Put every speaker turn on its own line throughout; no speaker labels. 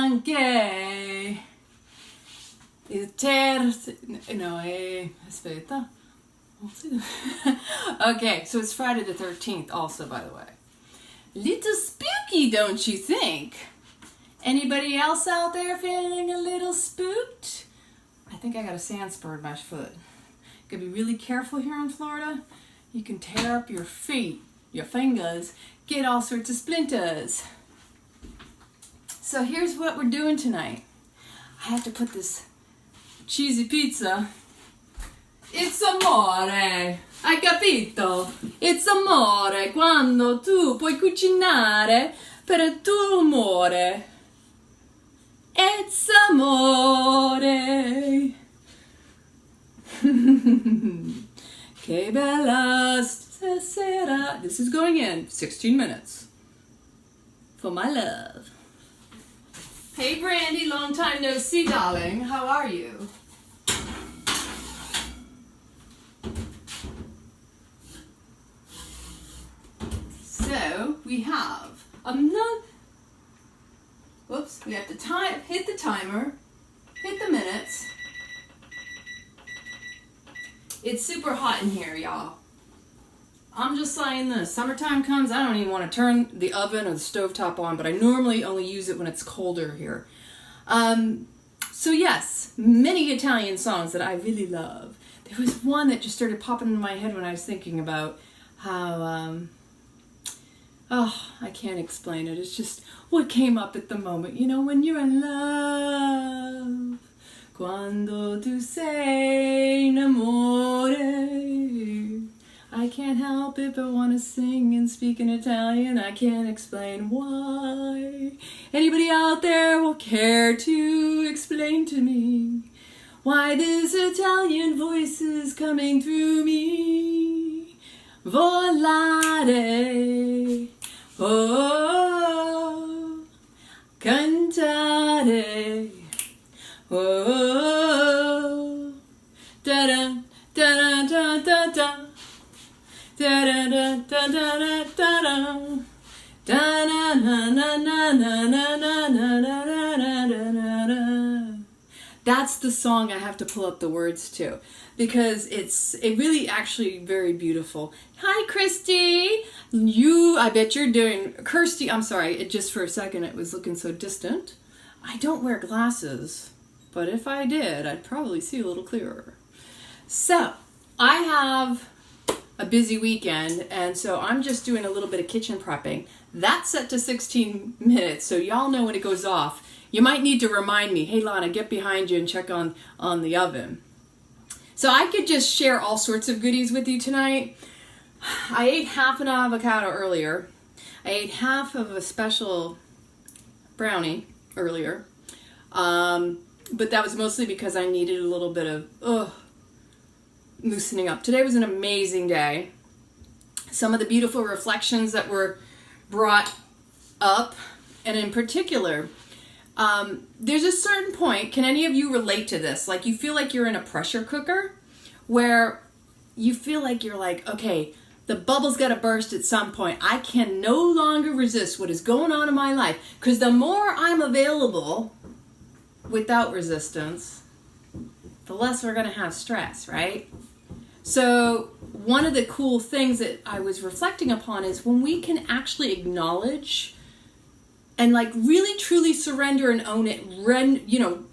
anche il terzo, no, aspetta. Okay, so it's Friday the 13th also, by the way. Little spooky, don't you think? Anybody else out there feeling a little spooked? I think I got a sand spur in my foot. Gotta be really careful here in Florida. You can tear up your feet, your fingers, get all sorts of splinters. So here's what we're doing tonight. I have to put this cheesy pizza. It's amore, hai capito? It's amore quando tu puoi cucinare per il tuo amore. It's amore. Che bella stasera. This is going in 16 minutes. For my love. Hey Brandy, long time no see, darling. How are you? So we have another. Whoops, we have to hit the timer, hit the minutes. It's super hot in here, y'all. I'm just saying this. Summertime comes, I don't even want to turn the oven or the stovetop on, but I normally only use it when it's colder here. So yes, many Italian songs that I really love. There was one that just started popping in my head when I was thinking about how, I can't explain it. It's just what came up at the moment. You know, when you're in love. Quando tu sei in amore. I can't help it but want to sing and speak in Italian. I can't explain why. Anybody out there will care to explain to me why this Italian voice is coming through me. Volare, oh, cantare, oh, da da da da da da. Da da da da da da da da na na na na na na na na na. That's the song I have to pull up the words to because it really actually very beautiful. Hi Christy, I bet you're doing Kirsty. I'm sorry, just for a second it was looking so distant. I don't wear glasses, but if I did, I'd probably see a little clearer. So I have a busy weekend, and so I'm just doing a little bit of kitchen prepping. That's set to 16 minutes, so y'all know when it goes off. You might need to remind me, hey Lana, get behind you and check on the oven. So I could just share all sorts of goodies with you tonight. I ate half an avocado earlier. I ate half of a special brownie earlier. But that was mostly because I needed a little bit of, loosening up. Today was an amazing day. Some of the beautiful reflections that were brought up, and in particular, there's a certain point, can any of you relate to this? Like you feel like you're in a pressure cooker where you feel like you're like, okay, the bubble's got to burst at some point. I can no longer resist what is going on in my life because the more I'm available without resistance, the less we're going to have stress, right? So one of the cool things that I was reflecting upon is when we can actually acknowledge and like really truly surrender and own it,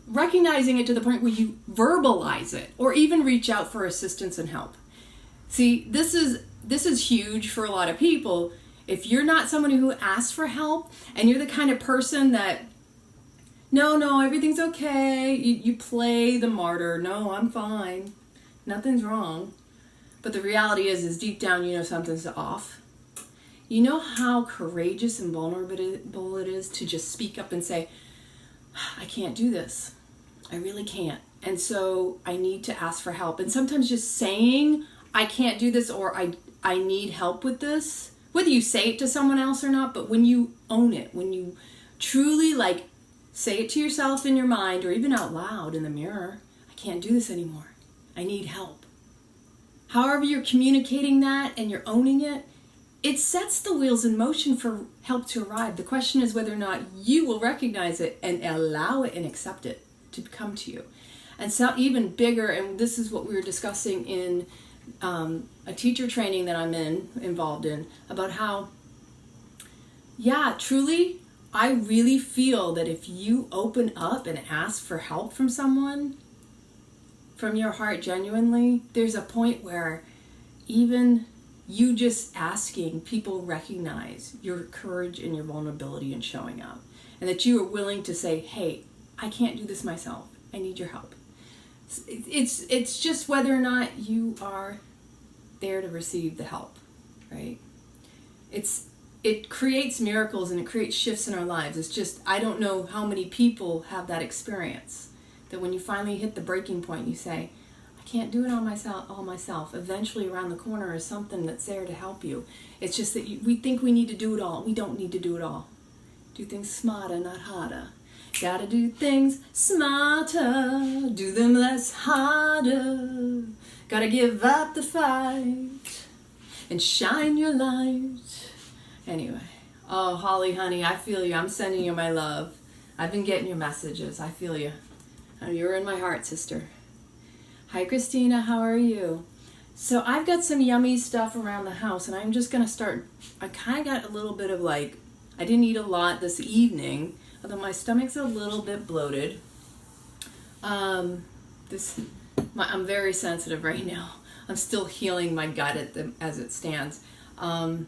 recognizing it to the point where you verbalize it or even reach out for assistance and help. See, this is huge for a lot of people. If you're not someone who asks for help and you're the kind of person that no, everything's okay. You play the martyr. No, I'm fine. Nothing's wrong. But the reality is deep down, you know something's off. You know how courageous and vulnerable it is to just speak up and say, I can't do this. I really can't. And so I need to ask for help. And sometimes just saying, I can't do this or I need help with this, whether you say it to someone else or not, but when you own it, when you truly like say it to yourself in your mind or even out loud in the mirror, I can't do this anymore. I need help. However you're communicating that and you're owning it, it sets the wheels in motion for help to arrive. The question is whether or not you will recognize it and allow it and accept it to come to you. And so even bigger, and this is what we were discussing in a teacher training that I'm involved in, about how, yeah, truly, I really feel that if you open up and ask for help from someone, from your heart genuinely, there's a point where even you just asking, people recognize your courage and your vulnerability in showing up. And that you are willing to say, hey, I can't do this myself. I need your help. It's just whether or not you are there to receive the help, right? It creates miracles and it creates shifts in our lives. It's just, I don't know how many people have that experience. That when you finally hit the breaking point, you say, I can't do it all myself. Eventually around the corner is something that's there to help you. It's just that we think we need to do it all. We don't need to do it all. Do things smarter, not harder. Gotta do things smarter, do them less harder. Gotta give up the fight and shine your light. Anyway, oh, Holly, honey, I feel you. I'm sending you my love. I've been getting your messages. I feel you. You're in my heart, sister. Hi, Christina. How are you? So I've got some yummy stuff around the house, and I'm just going to start. I kind of got a little bit of I didn't eat a lot this evening, although my stomach's a little bit bloated. I'm very sensitive right now. I'm still healing my gut as it stands. And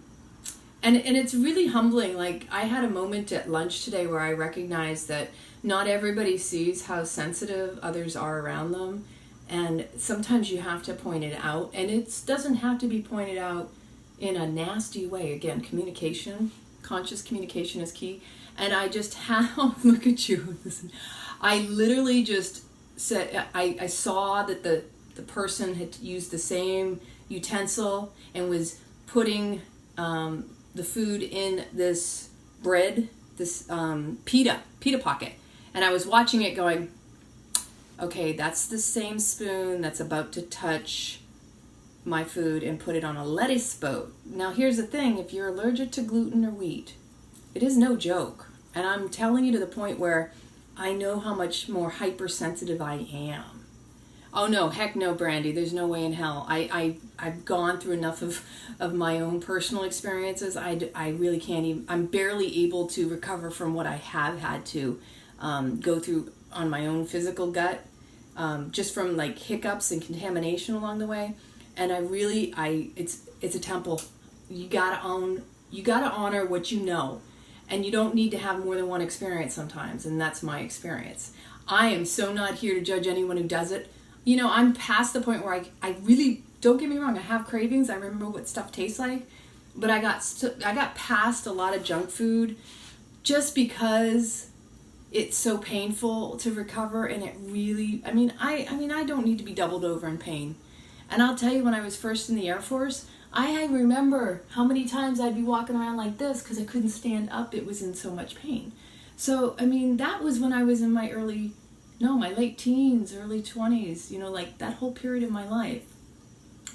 it's really humbling. I had a moment at lunch today where I recognized that not everybody sees how sensitive others are around them. And sometimes you have to point it out. And it doesn't have to be pointed out in a nasty way. Again, communication, conscious communication is key. And I just look at you. Listen, I literally just said, I saw that the person had used the same utensil and was putting the food in this bread, this pita pocket. And I was watching it going, okay, that's the same spoon that's about to touch my food and put it on a lettuce boat. Now here's the thing, if you're allergic to gluten or wheat, it is no joke. And I'm telling you to the point where I know how much more hypersensitive I am. Oh no, heck no, Brandy. There's no way in hell. I've gone through enough of my own personal experiences. I really can't even, I'm barely able to recover from what I have had to go through on my own physical gut, just from hiccups and contamination along the way. And it's a temple. You gotta honor what you know. And you don't need to have more than one experience sometimes, and that's my experience. I am so not here to judge anyone who does it. You know, I'm past the point where I really, don't get me wrong, I have cravings. I remember what stuff tastes like, but I got past a lot of junk food just because it's so painful to recover, and it really, I don't need to be doubled over in pain. And I'll tell you, when I was first in the Air Force, I remember how many times I'd be walking around like this because I couldn't stand up. It was in so much pain. So, that was when I was in my late teens, early 20s, that whole period of my life.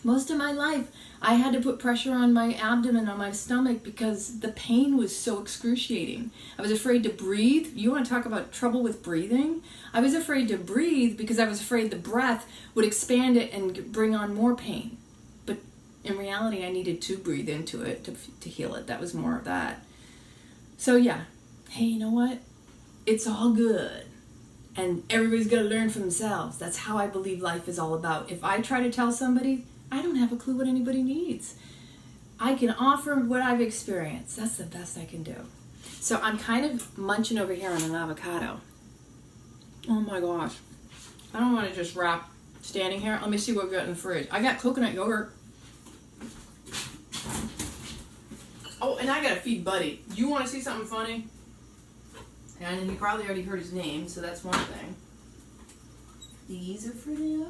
Most of my life, I had to put pressure on my abdomen, on my stomach, because the pain was so excruciating. I was afraid to breathe. You want to talk about trouble with breathing? I was afraid to breathe because I was afraid the breath would expand it and bring on more pain. But in reality, I needed to breathe into it to heal it. That was more of that. So yeah, hey, you know what? It's all good. And everybody's got to learn for themselves. That's how I believe life is all about. If I try to tell somebody, I don't have a clue what anybody needs. I can offer what I've experienced. That's the best I can do. So I'm kind of munching over here on an avocado. Oh my gosh. I don't want to just wrap standing here. Let me see what we've got in the fridge. I got coconut yogurt. Oh, and I got to feed Buddy. You want to see something funny? And he probably already heard his name, so that's one thing. These are for him.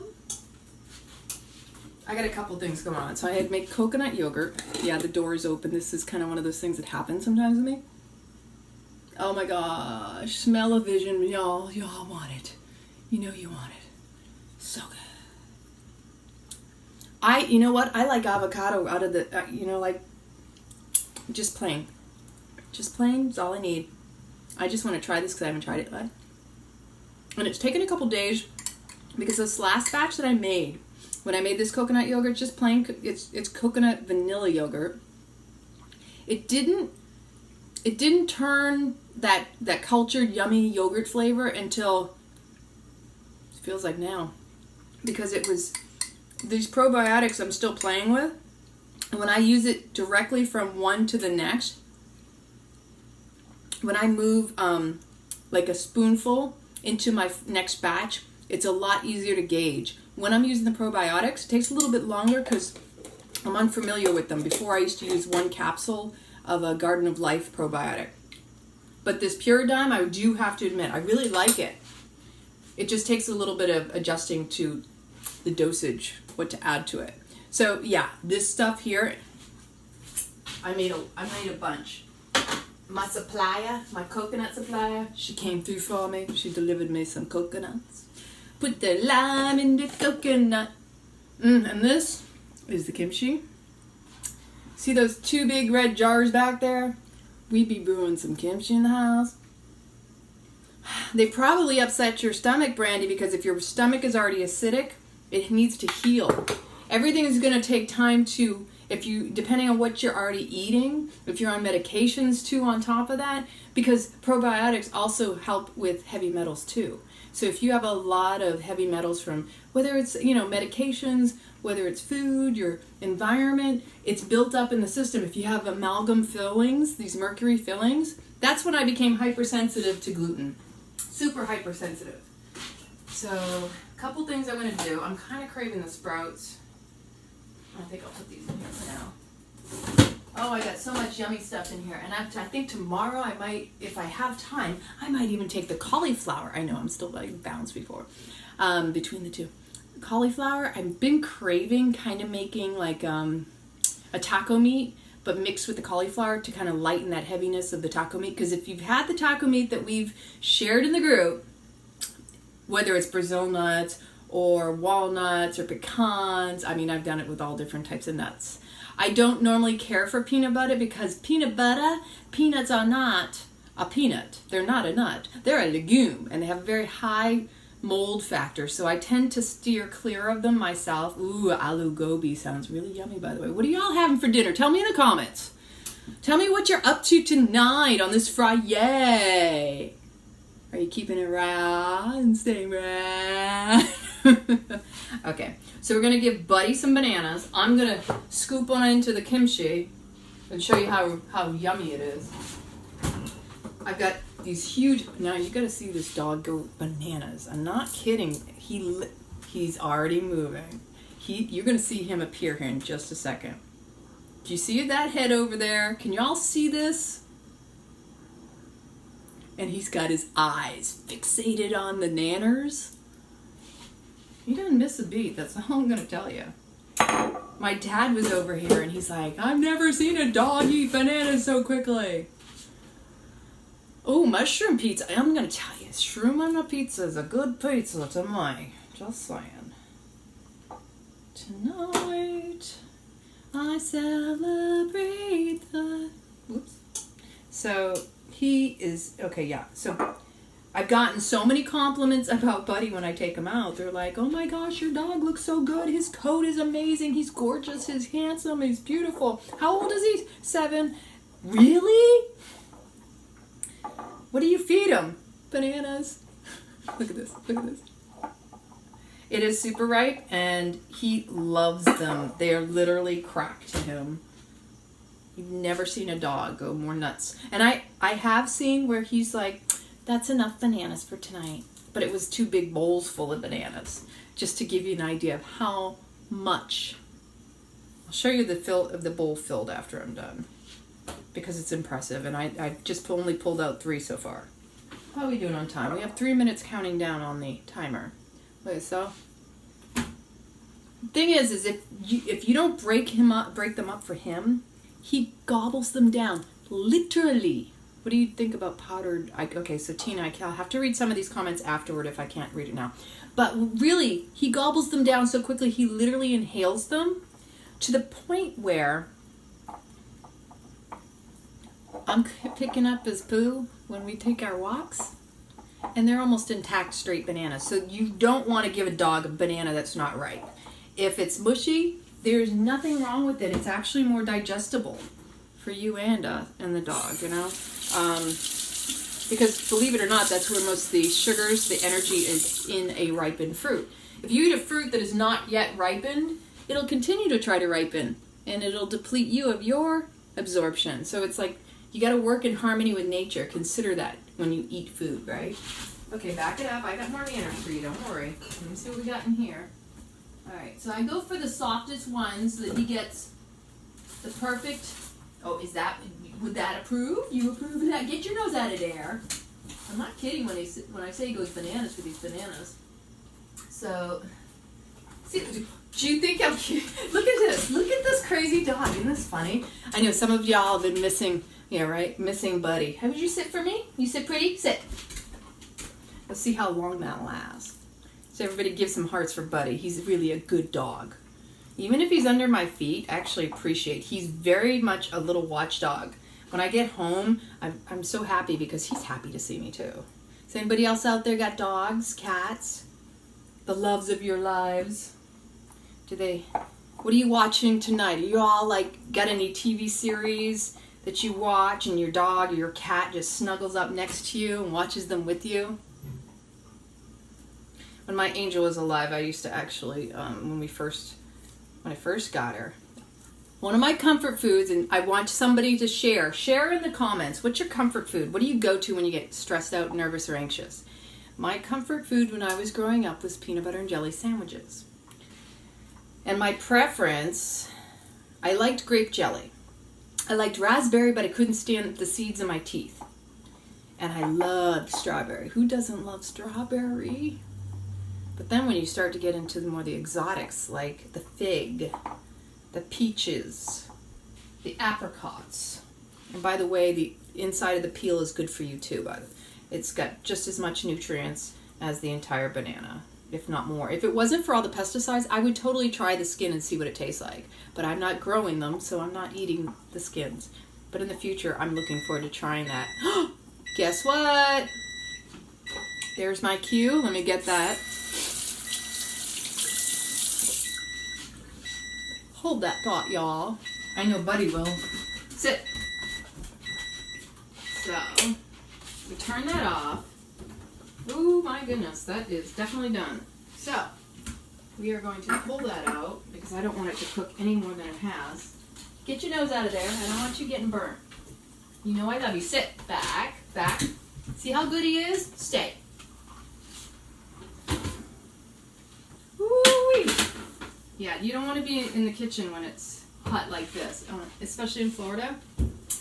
I got a couple things going on. So I had to make coconut yogurt. Yeah, the door is open. This is kind of one of those things that happens sometimes with me. Oh my gosh. Smell-o-vision. Y'all want it. You know you want it. So good. You know what? I like avocado out of the, just plain. Just plain is all I need. I just want to try this because I haven't tried it yet. And it's taken a couple days because this last batch that I made, when I made this coconut yogurt, just plain, it's coconut vanilla yogurt. It didn't turn that cultured yummy yogurt flavor until it feels like now, because it was these probiotics I'm still playing with, and when I use it directly from one to the next, when I move like a spoonful into my next batch, it's a lot easier to gauge. When I'm using the probiotics, it takes a little bit longer because I'm unfamiliar with them. Before, I used to use one capsule of a Garden of Life probiotic. But this Puridyme, I do have to admit, I really like it. It just takes a little bit of adjusting to the dosage, what to add to it. So yeah, this stuff here, I made a bunch. My supplier, my coconut supplier, she came through for me. She delivered me some coconuts. Put the lime in the coconut. And this is the kimchi. See those two big red jars back there? We'd be brewing some kimchi in the house. They probably upset your stomach, Brandy, because if your stomach is already acidic, it needs to heal. Everything is going to take time to, depending on what you're already eating, if you're on medications too on top of that, because probiotics also help with heavy metals too. So if you have a lot of heavy metals from, whether it's, medications, whether it's food, your environment, it's built up in the system. If you have amalgam fillings, these mercury fillings, that's when I became hypersensitive to gluten. Super hypersensitive. So, a couple things I'm going to do. I'm kind of craving the sprouts. I think I'll put these in here for now. Oh, I got so much yummy stuff in here. And I think tomorrow I might, if I have time, I might even take the cauliflower. I know I'm still like balanced before. Between the two. Cauliflower, I've been craving kind of making like a taco meat, but mixed with the cauliflower to kind of lighten that heaviness of the taco meat. Because if you've had the taco meat that we've shared in the group, whether it's Brazil nuts or walnuts or pecans, I mean, I've done it with all different types of nuts. I don't normally care for peanut butter because peanuts are not a peanut. They're not a nut. They're a legume, and they have a very high mold factor, so I tend to steer clear of them myself. Ooh, aloo gobi sounds really yummy, by the way. What are y'all having for dinner? Tell me in the comments. Tell me what you're up to tonight on this Friday. Are you keeping it raw and staying raw? Okay, so we're going to give Buddy some bananas. I'm going to scoop one into the kimchi and show you how yummy it is. I've got these huge, now you got to see this dog go bananas. I'm not kidding. He's already moving. You're going to see him appear here in just a second. Do you see that head over there? Can y'all see this? And he's got his eyes fixated on the nanners. He doesn't miss a beat. That's all I'm going to tell you. My dad was over here and he's like, I've never seen a dog eat bananas so quickly. Oh, mushroom pizza. I'm going to tell you, shroom on a pizza is a good pizza to me. Just saying. Tonight, I celebrate the... Whoops. So, he is... Okay, yeah. So, I've gotten so many compliments about Buddy when I take him out. They're like, oh my gosh, your dog looks so good. His coat is amazing. He's gorgeous. He's handsome. He's beautiful. How old is he? 7. Really? What do you feed him? Bananas. Look at this. Look at this. It is super ripe, and he loves them. They are literally crack to him. You've never seen a dog go more nuts. And I have seen where he's like, that's enough bananas for tonight. But it was 2 big bowls full of bananas. Just to give you an idea of how much. I'll show you the bowl filled after I'm done. Because it's impressive, and I just only pulled out 3 so far. How are we doing on time? We have 3 minutes counting down on the timer. Okay, so thing is if you don't break them up for him, he gobbles them down, literally. What do you think about powdered? Okay, so Tina, I'll have to read some of these comments afterward if I can't read it now. But really, he gobbles them down so quickly, he literally inhales them to the point where I'm picking up his poo when we take our walks, and they're almost intact straight bananas. So you don't want to give a dog a banana that's not ripe. If it's mushy, there's nothing wrong with it. It's actually more digestible for you and the dog, you know. Because believe it or not, that's where most of the sugars, the energy is in a ripened fruit. If you eat a fruit that is not yet ripened, it'll continue to try to ripen, and it'll deplete you of your absorption. So it's like you got to work in harmony with nature. Consider that when you eat food, right? Okay, back it up. I got more manners for you. Don't worry. Let me see what we got in here. All right, so I go for the softest one so that he gets the perfect. Oh, would that approve? You approve of that? Get your nose out of there. I'm not kidding when I say he goes bananas for these bananas. So, see, do you think I'm cute? Look at this. Look at this crazy dog. Isn't this funny? I know some of y'all have been missing, yeah, right? Missing Buddy. How would you sit for me? You sit pretty? Sit. Let's see how long that lasts. So everybody give some hearts for Buddy. He's really a good dog. Even if he's under my feet, I actually appreciate. He's very much a little watchdog. When I get home, I'm so happy because he's happy to see me too. Is anybody else out there got dogs, cats? The loves of your lives? What are you watching tonight? Are you all like got any TV series that you watch and your dog or your cat just snuggles up next to you and watches them with you? When my Angel was alive, I used to actually, when I first got her, one of my comfort foods, and I want somebody to share in the comments, what's your comfort food? What do you go to when you get stressed out, nervous, or anxious? My comfort food when I was growing up was peanut butter and jelly sandwiches. And my preference, I liked grape jelly. I liked raspberry, but I couldn't stand the seeds in my teeth. And I loved strawberry. Who doesn't love strawberry? But then when you start to get into the exotics, like the fig, the peaches, the apricots. And by the way, the inside of the peel is good for you too. It's got just as much nutrients as the entire banana, if not more. If it wasn't for all the pesticides, I would totally try the skin and see what it tastes like. But I'm not growing them, so I'm not eating the skins. But in the future, I'm looking forward to trying that. Guess what? There's my cue. Let me get that. Hold that thought, y'all. I know Buddy will. Sit. So, we turn that off. Oh my goodness, that is definitely done. So, we are going to pull that out because I don't want it to cook any more than it has. Get your nose out of there. I don't want you getting burnt. You know I love you. Sit. Back. Back. See how good he is? Stay. Woo-wee. Yeah, you don't want to be in the kitchen when it's hot like this, especially in Florida.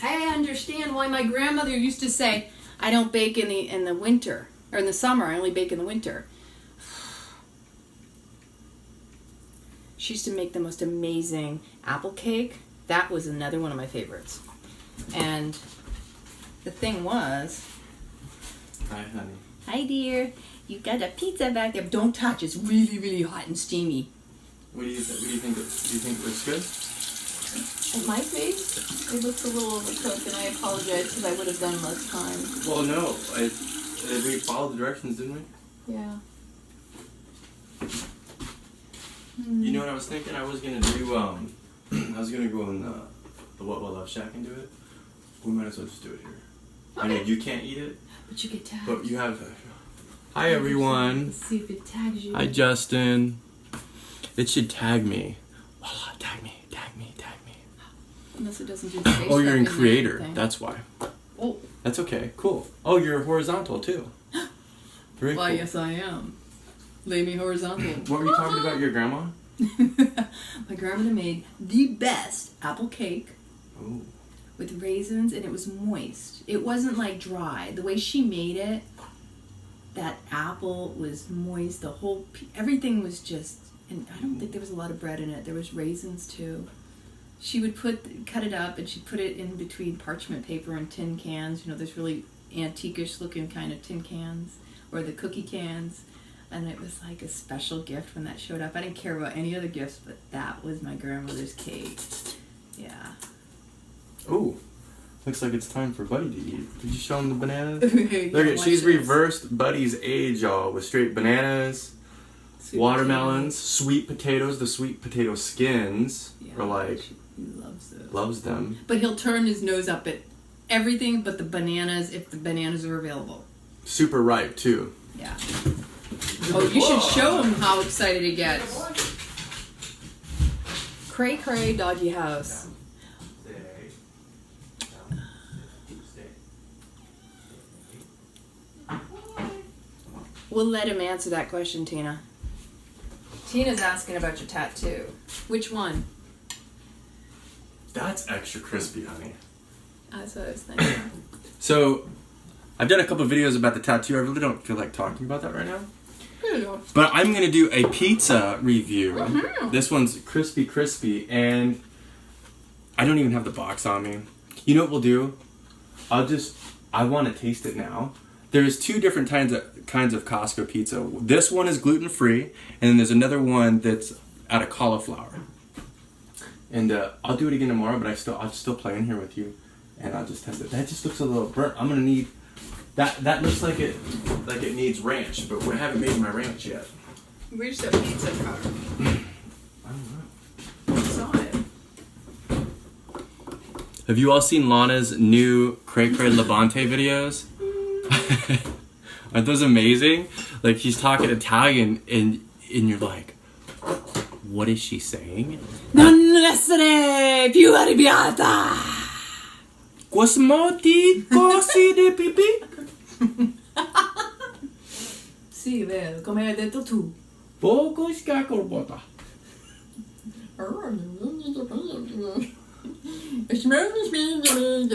I understand why my grandmother used to say, I don't bake in the winter, or in the summer, I only bake in the winter. She used to make the most amazing apple cake. That was another one of my favorites. And the thing was...
Hi, honey.
Hi, dear. You got a pizza back there. Don't touch. It's really, really hot and steamy.
What do you think? Do you think it looks good?
It might be. It looks a little overcooked, and I apologize because I would have done less time.
Well, no. We followed the directions, didn't we?
Yeah.
You know what I was thinking? I was gonna do. I was gonna go in the What Will Love Shack and do it. We might as well just do it here.
Okay.
I know you can't eat it,
But you get tagged.
but you have. Hi everyone.
Let's see if it tags you.
Hi Justin. It should tag me. Voila, tag me.
Unless it doesn't do the face.
Oh, you're in
stuff
creator.
anything.
That's why.
Oh.
That's okay. Cool. Oh, you're horizontal too. Very
Why,
cool.
yes, I am. Lay me horizontal.
What were you talking about your grandma?
My grandmother made the best apple cake.
Ooh.
With raisins, and it was moist. It wasn't like dry. The way she made it, that apple was moist. The whole, everything was just, and I don't think there was a lot of bread in it. There was raisins too. She would cut it up, and she'd put it in between parchment paper and tin cans. You know, there's really antique-ish looking kind of tin cans, or the cookie cans. And it was like a special gift when that showed up. I didn't care about any other gifts, but that was my grandmother's cake. Yeah.
Ooh. Looks like it's time for Buddy to eat. Did you show him the bananas?
Yeah,
Look at,
watch
she's
this.
reversed Buddy's age, y'all, with straight bananas,
Sweet
watermelons, sweet potatoes. The sweet potato skins are like,
he loves those.
loves them.
But he'll turn his nose up at everything but the bananas if the bananas are available.
Super ripe too.
Yeah. Oh, you should show him how excited he gets. Cray Cray Doggy House. We'll let him answer that question, Tina. Tina's asking about your tattoo. Which one?
That's extra crispy, honey.
That's what I was thinking.
So, I've done a couple videos about the tattoo. I really don't feel like talking about that right now. But I'm going to do a pizza review.
Mm-hmm.
This one's crispy, and I don't even have the box on me. You know what we'll do? I want to taste it now. There's two different kinds of Costco pizza. This one is gluten-free, and then there's another one that's out of cauliflower. And I'll do it again tomorrow, but I'll still play in here with you, and I'll just test it. That just looks a little burnt. I'm gonna need that looks like it needs ranch, but we haven't made my ranch yet.
Where's the pizza from?
I don't know.
I saw it.
Have you all seen Lana's new Cray Rawthentic videos? Aren't those amazing? Like, she's talking Italian, and you're like, what is she saying?
Non essere più arrabbiata.
Quasmoti cosi di pipì?
Sì, vero, come hai detto tu.
Poco scacolbota.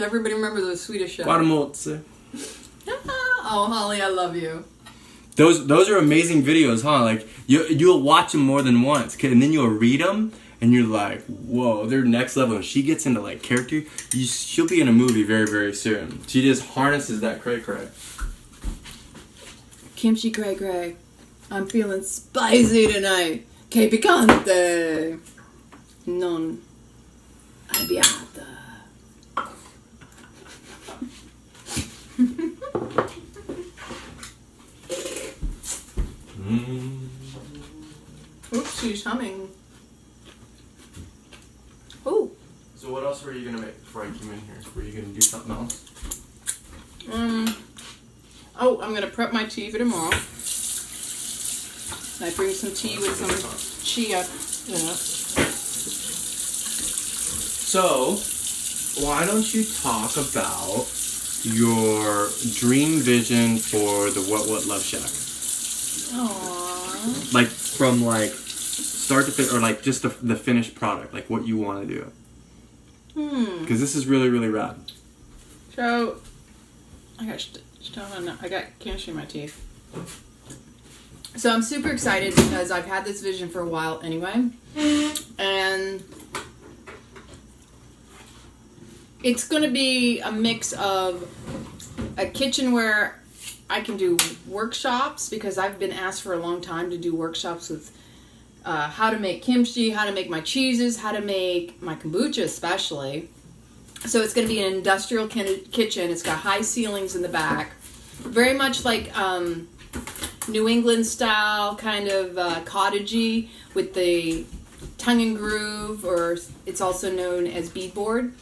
Everybody remember those Swedish shows?
Guatemozze.
Oh, Holly, I love you.
Those are amazing videos, huh? Like, you'll watch them more than once, and then you'll read them, and you're like, whoa, they're next level. And she gets into, like, character. She'll be in a movie very, very soon. She just harnesses that cray.
Kimchi Cray Cray. I'm feeling spicy tonight. Que picante. Non arrabbiata. Oops, she's humming. Oh.
So what else were you gonna make before I came in here? Were you gonna do something else?
Oh, I'm gonna prep my tea for tomorrow. I bring some tea with some chia in it.
So, why don't you talk about your dream vision for the What Love Shack?
Aww.
Like, from like start to finish, or like just the finished product, like what you want to do. Because this is really, really rad.
So, I can't show my teeth. So I'm super excited because I've had this vision for a while anyway. And it's going to be a mix of a kitchen where I can do workshops, because I've been asked for a long time to do workshops with how to make kimchi, how to make my cheeses, how to make my kombucha especially. So it's going to be an industrial kitchen. It's got high ceilings in the back. Very much like New England style, kind of cottagey, with the tongue and groove, or it's also known as beadboard.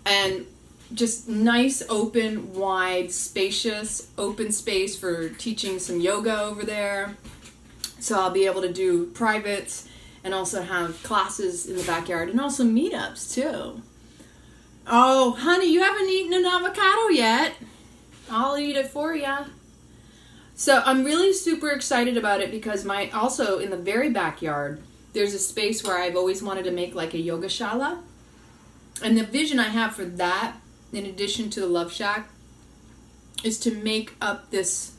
And just nice, open, wide, spacious, open space for teaching some yoga over there. So I'll be able to do privates and also have classes in the backyard, and also meetups too. Oh, honey, you haven't eaten an avocado yet. I'll eat it for ya. So I'm really super excited about it, because also in the very backyard, there's a space where I've always wanted to make like a yoga shala. And the vision I have for that, in addition to the Love Shack, is to make up this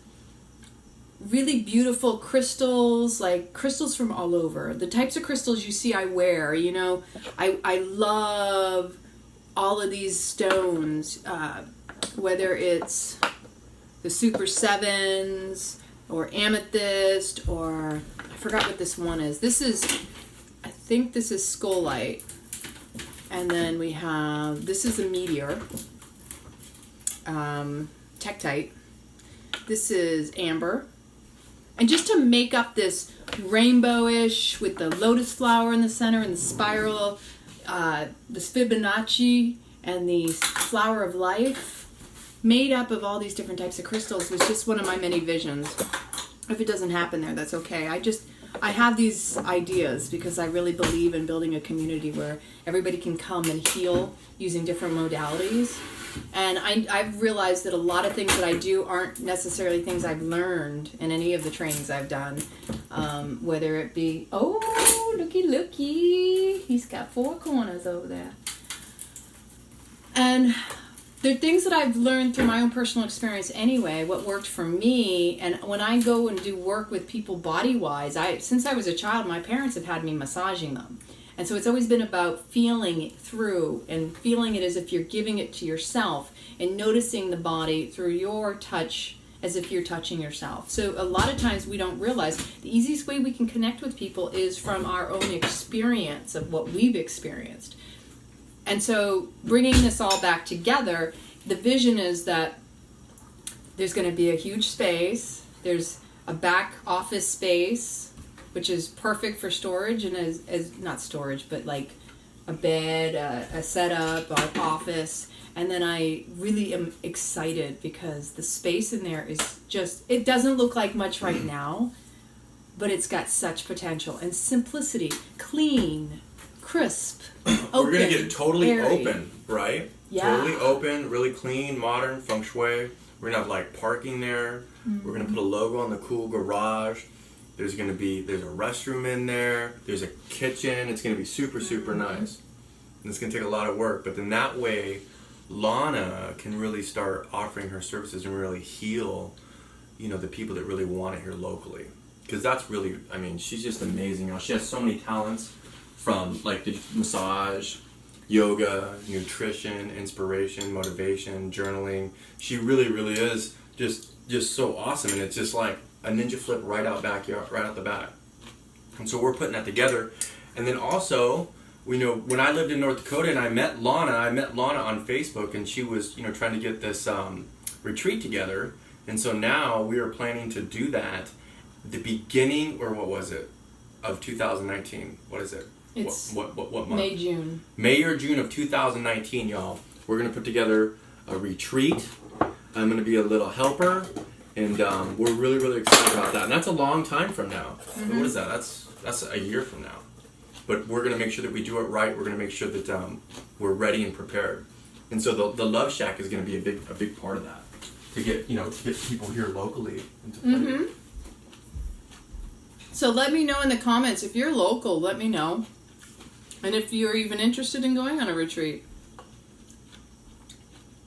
really beautiful crystals, like crystals from all over. The types of crystals you see I wear, you know, I love all of these stones, whether it's the Super Sevens or amethyst, or I forgot what this one is. I think this is skolite. And then we have, this is a meteor, Tektite. This is amber. And just to make up this rainbowish with the lotus flower in the center and the spiral, this Fibonacci and the flower of life, made up of all these different types of crystals, was just one of my many visions. If it doesn't happen there, that's okay. I have these ideas because I really believe in building a community where everybody can come and heal using different modalities. And I've realized that a lot of things that I do aren't necessarily things I've learned in any of the trainings I've done. Whether it be, oh, looky, he's got 4 corners over there. And they're things that I've learned through my own personal experience anyway, what worked for me. And when I go and do work with people body-wise, since I was a child, my parents have had me massaging them. And so it's always been about feeling it through and feeling it as if you're giving it to yourself and noticing the body through your touch as if you're touching yourself. So a lot of times we don't realize the easiest way we can connect with people is from our own experience of what we've experienced. And so bringing this all back together, the vision is that there's going to be a huge space. There's a back office space, which is perfect for storage and as not storage, but like a bed, a setup, an office. And then I really am excited because the space in there is just, it doesn't look like much right now, but it's got such potential and simplicity, clean, crisp, open.
We're going to get it totally
airy.
open, right?
Yeah.
Totally open, really clean, modern, feng shui. We're going to have like parking there. Mm-hmm. We're going to put a logo on the cool garage. There's a restroom in there. There's a kitchen. It's going to be super, super nice. And it's going to take a lot of work. But then that way, Lana can really start offering her services and really heal, the people that really want it here locally. Because that's really, she's just amazing. She has so many talents from like the massage, yoga, nutrition, inspiration, motivation, journaling. She really, really is just so awesome. And it's just like a ninja flip right out the back. And so we're putting that together. And then also, when I lived in North Dakota and I met Lana on Facebook, and she was, trying to get this retreat together. And so now we are planning to do that the beginning, or what was it, of 2019. What is it?
It's
what month?
May, June.
May or June of 2019, y'all. We're going to put together a retreat. I'm going to be a little helper. And we're really, really excited about that. And that's a long time from now. Mm-hmm. What is that? That's a year from now. But we're going to make sure that we do it right. We're going to make sure that we're ready and prepared. And so the Love Shack is going to be a big part of that. To get people here locally.
Mm-hmm. So let me know in the comments. If you're local, let me know. And if you're even interested in going on a retreat.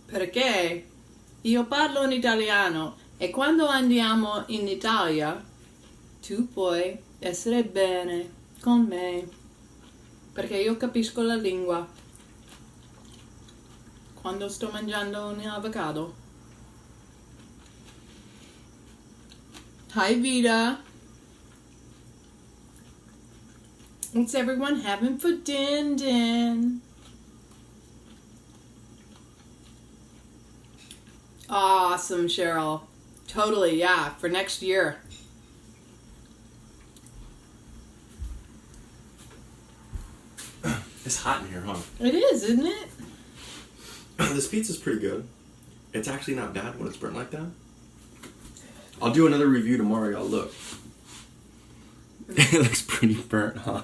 Perché io parlo in italiano. E quando andiamo in Italia, tu puoi essere bene con me, perché io capisco la lingua. Quando sto mangiando un avocado. Hi, Vida. What's everyone having for din-din? Awesome, Cheryl. Totally, yeah, for next year.
It's hot in here, huh?
It is, isn't it?
This pizza's pretty good. It's actually not bad when it's burnt like that. I'll do another review tomorrow, y'all. Look. It looks pretty burnt, huh?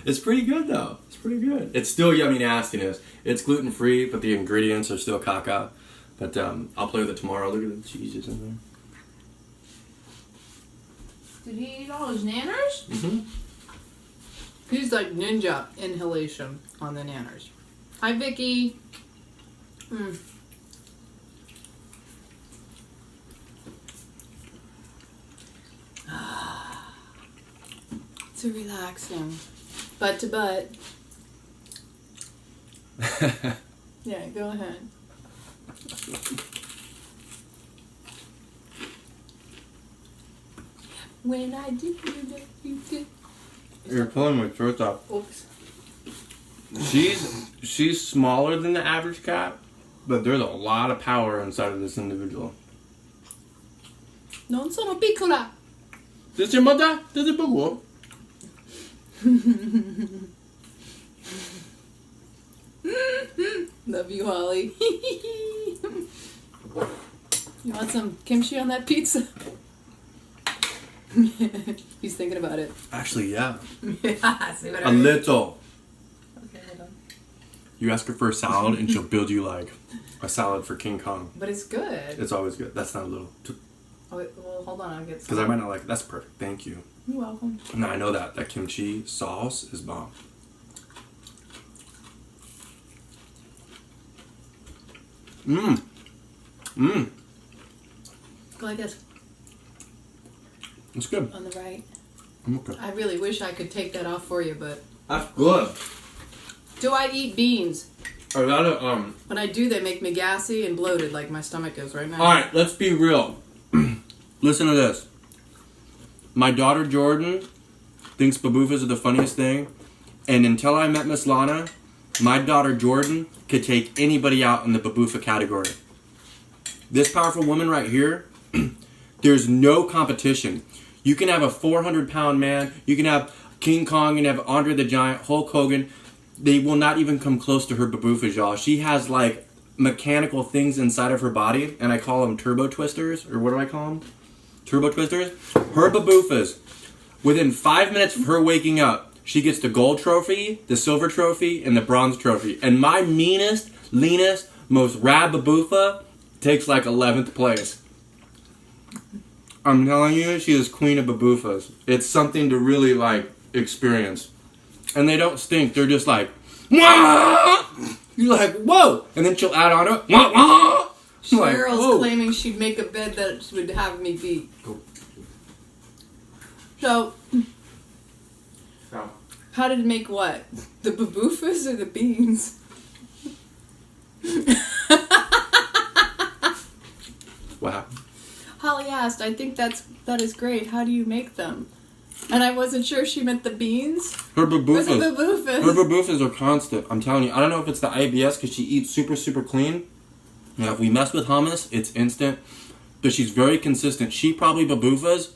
It's pretty good, though. It's pretty good. It's still yummy nastiness. It's gluten-free, but the ingredients are still caca. But I'll play with it tomorrow. Look at the cheeses in there.
Did he eat all his nanners?
Mm-hmm.
He's like ninja inhalation on the nanners. Hi, Vicky. It's a relaxing. Butt to butt. Yeah, go ahead. When I do that, you did.
You're pulling my throat off.
Oops.
She's smaller than the average cat, but there's a lot of power inside of this individual.
Non sono piccola.
This your mother? This is Boo.
Love you, Holly. You want some kimchi on that pizza? He's thinking about it.
Actually, yeah.
See what I
A
mean?
little.
Okay, hold on.
You ask her for a salad and she'll build you like a salad for King Kong.
But it's good.
It's always good. That's not a little.
Oh, wait, well, hold on, I'll get some.
Because I might not like it. That's perfect. Thank you.
You're welcome.
No, I know that. That kimchi sauce is bomb. Mmm. Mmm.
Go like this.
It's good.
On the right.
Okay.
I really wish I could take that off for you, but...
That's good.
Do I eat beans?
I gotta,
When I do, they make me gassy and bloated like my stomach is right now.
Alright, let's be real. Listen to this. My daughter Jordan thinks baboofas are the funniest thing. And until I met Miss Lana, my daughter Jordan could take anybody out in the baboofa category. This powerful woman right here, there's no competition. You can have a 400-pound man, you can have King Kong, and have Andre the Giant, Hulk Hogan. They will not even come close to her baboofas, y'all. She has like mechanical things inside of her body, and I call them turbo twisters, or what do I call them? Turbo twisters. Her baboofas, within 5 minutes of her waking up, she gets the gold trophy, the silver trophy, and the bronze trophy. And my meanest, leanest, most rad baboofa takes like 11th place. I'm telling you, she is queen of baboofas. It's something to really like experience. And they don't stink. They're just like, wah! You're like, whoa! And then she'll add on it, wah, wah!
Cheryl's
like,
claiming she'd make a bed that would have me beat. So, how did it make what? The baboofas or the beans?
What happened?
Holly asked, I think that is great. How do you make them? And I wasn't sure she meant the beans.
Her
Or the
baboofas.
baboofas.
Her baboofas are constant. I'm telling you. I don't know if it's the IBS because she eats super, super clean. Now, if we mess with hummus, it's instant. But she's very consistent. She probably baboofas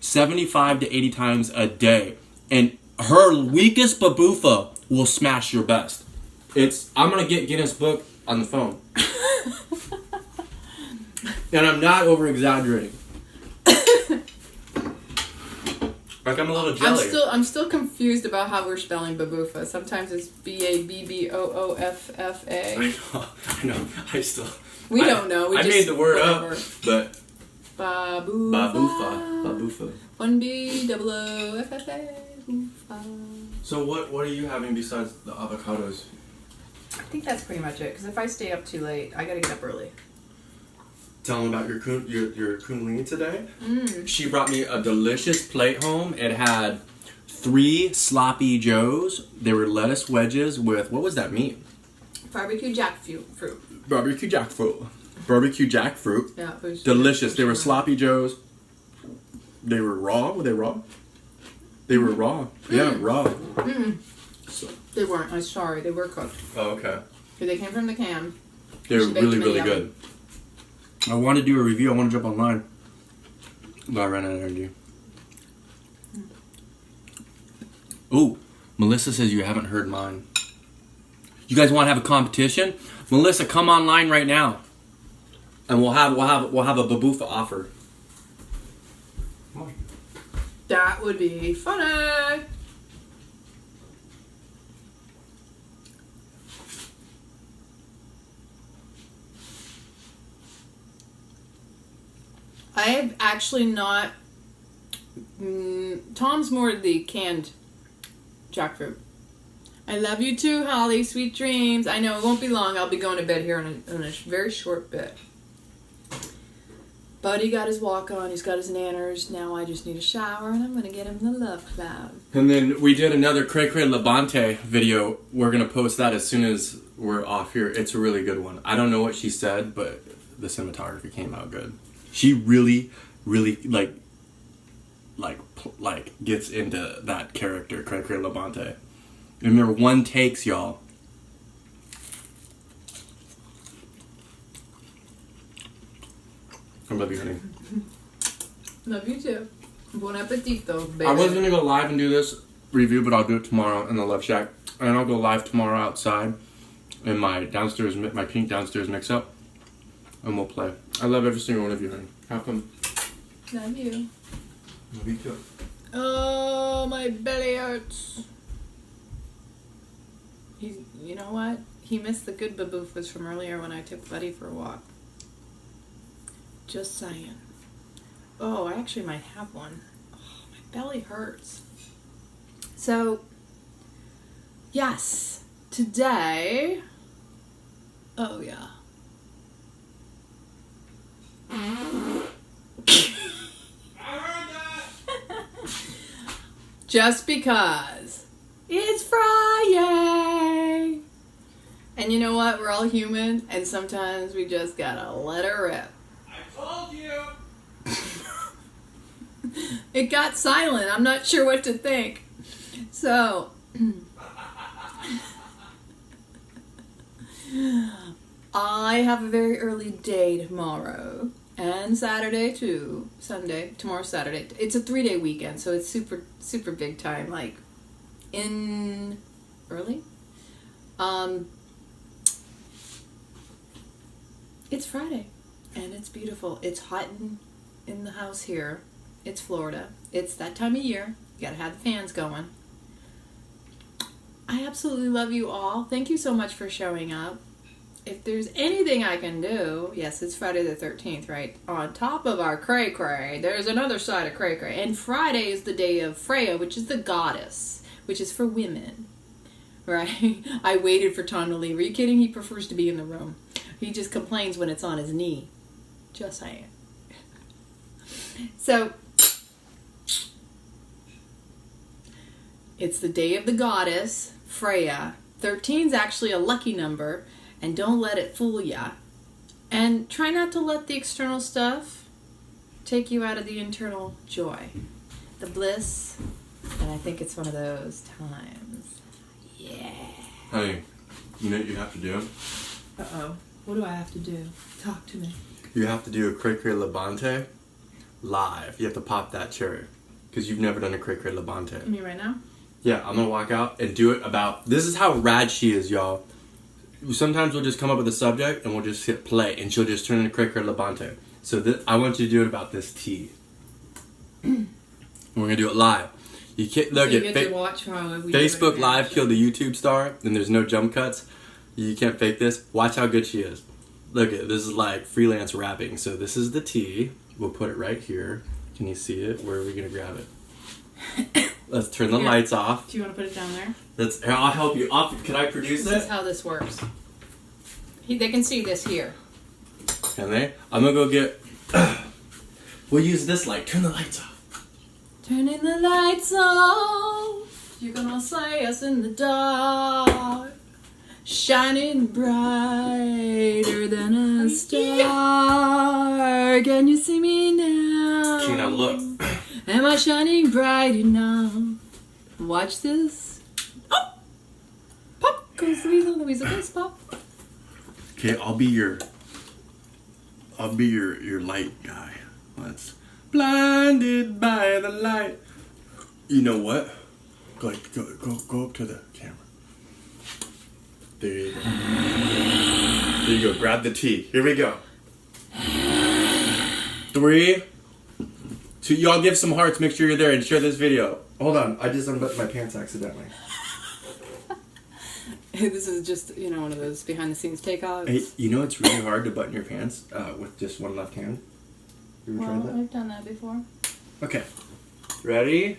75 to 80 times a day. And her weakest baboofa will smash your best. I'm going to get Guinness Book on the phone. And I'm not over-exaggerating. Like I'm a little jelly.
I'm still confused about how we're spelling baboofa. Sometimes it's B-A-B-B-O-O-F-F-A.
I know.
We don't know.
I made the word up, but
baboofa.
baboofa.
1-B-O-O-F-F-A.
So what are you having besides the avocados?
I think that's pretty much it. Because if I stay up too late, I gotta get up early.
Tell them about your kundalini today. She brought me a delicious plate home. It had 3 sloppy joes. They were lettuce wedges with, what was that meat?
Barbecue jackfruit.
Barbecue jackfruit. Barbecue jackfruit.
Yeah, it was
delicious. They were sloppy joes. They were raw. Were they raw? They were raw. Yeah, raw. So.
They weren't. I'm sorry. They were cooked.
Oh, okay.
They came from the can.
They were
She baked
really,
them in the
really
oven.
good. I want to do a review. I want to jump online. But I ran out of energy. Ooh, Melissa says you haven't heard mine. You guys want to have a competition? Melissa, come online right now, and we'll have a baboofa offer. Come on.
That would be funny. I have actually not... Tom's more the canned jackfruit. I love you too, Holly. Sweet dreams. I know it won't be long. I'll be going to bed here in a very short bit. Buddy got his walk on. He's got his nanners. Now I just need a shower and I'm going to get him the love cloud.
And then we did another Cray Rawthentic video. We're going to post that as soon as we're off here. It's a really good one. I don't know what she said, but the cinematography came out good. She really, really like gets into that character, Cray Rawthentic. Remember, 1 takes, y'all. I love you, honey.
Love you too. Bon appetito, baby.
I was gonna go live and do this review, but I'll do it tomorrow in the Love Shack. And I'll go live tomorrow outside in my downstairs, my pink downstairs mix-up. And we'll play. I love every single one of you, honey. Have fun.
Love you.
Love you too.
Oh, my belly hurts. You know what? He missed the good baboofas from earlier when I took Buddy for a walk. Just saying. Oh, I actually might have one. Oh, my belly hurts. So, yes, today. Oh, yeah. Just because it's Friday. And you know what? We're all human, and sometimes we just gotta let it rip.
I told you!
It got silent. I'm not sure what to think. So, I have a very early day tomorrow. And Saturday too. Sunday. Tomorrow's Saturday. It's a 3-day weekend, so it's super, super big time. Like, in early? It's Friday. And it's beautiful. It's hot in the house here. It's Florida. It's that time of year. You gotta have the fans going. I absolutely love you all. Thank you so much for showing up. If there's anything I can do, yes, it's Friday the 13th, right? On top of our Cray, there's another side of Cray. And Friday is the day of Freya, which is the goddess, which is for women, right? I waited for Tom to leave. Are you kidding? He prefers to be in the room. He just complains when it's on his knee. Just saying. So, it's the day of the goddess, Freya. 13 is actually a lucky number. And don't let it fool ya. And try not to let the external stuff take you out of the internal joy. The bliss. And I think it's one of those times. Yeah.
Honey, you know what you have to do?
Uh-oh. What do I have to do? Talk to me.
You have to do a Cray Rawthentic live. You have to pop that cherry. Because you've never done a Cray Rawthentic.
Me right now?
Yeah, I'm going to walk out and do it about... This is how rad she is, y'all. Sometimes we'll just come up with a subject and we'll just hit play and she'll just turn into Cray Rawthentic. So I want you to do it about this tea. We're gonna do it live. You can't look
so
at Facebook Live killed the YouTube star and there's no jump cuts. You can't fake this. Watch how good she is. Look at this is like freelance rapping. So this is the tea. We'll put it right here. Can you see it? Where are we gonna grab it? Let's turn the lights off.
Do you want to put it down there?
I'll help you. Can I produce it?
This is how this works. They can see this here.
Can they? I'm gonna go get... We'll use this light. Turn the lights off.
Turning the lights off. You're gonna see us in the dark. Shining brighter than a star. Can you see me now?
Okay, now look.
Am I shining bright enough? Watch this. Oh! Pop goes the weasel, the weasel goes pop.
Okay, I'll be your light guy. Let's blinded by the light. You know what? Go up to the camera. There you go. There you go. Grab the tea. Here we go. 3, 2. Y'all give some hearts. Make sure you're there and share this video. Hold on. I just unbuttoned my pants accidentally.
This is just, one of those behind-the-scenes takeoffs.
Hey, you know it's really hard to button your pants with just one left hand? You ever tried that?
I've done that before.
Okay. Ready?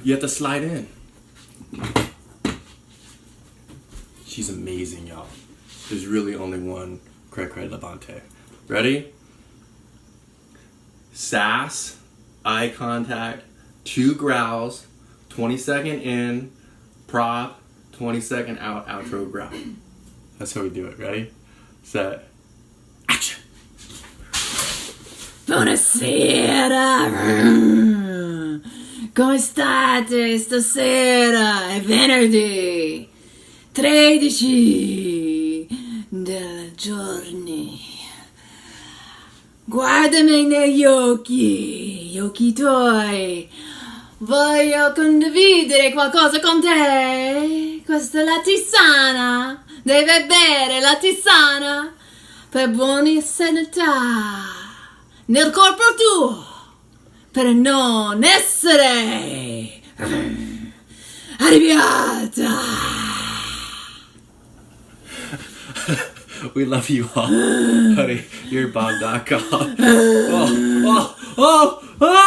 You have to slide in. She's amazing, y'all. There's really only one Cray Rawthentic. Ready? Sass, eye contact, 2 growls, 20-second in, prop, 20-second out, outro growl. That's how we do it. Ready? Set. Action!
Buonasera! Come state stasera? È venerdì 13 del giorni. Guardami negli occhi, gli occhi tuoi. Voglio condividere qualcosa con te. Questa è la tisana. Deve bere la tisana per buona sanità nel corpo tuo. Per non essere arrabbiata.
We love you all. Honey, you're bomb.com. Oh, oh, oh, oh!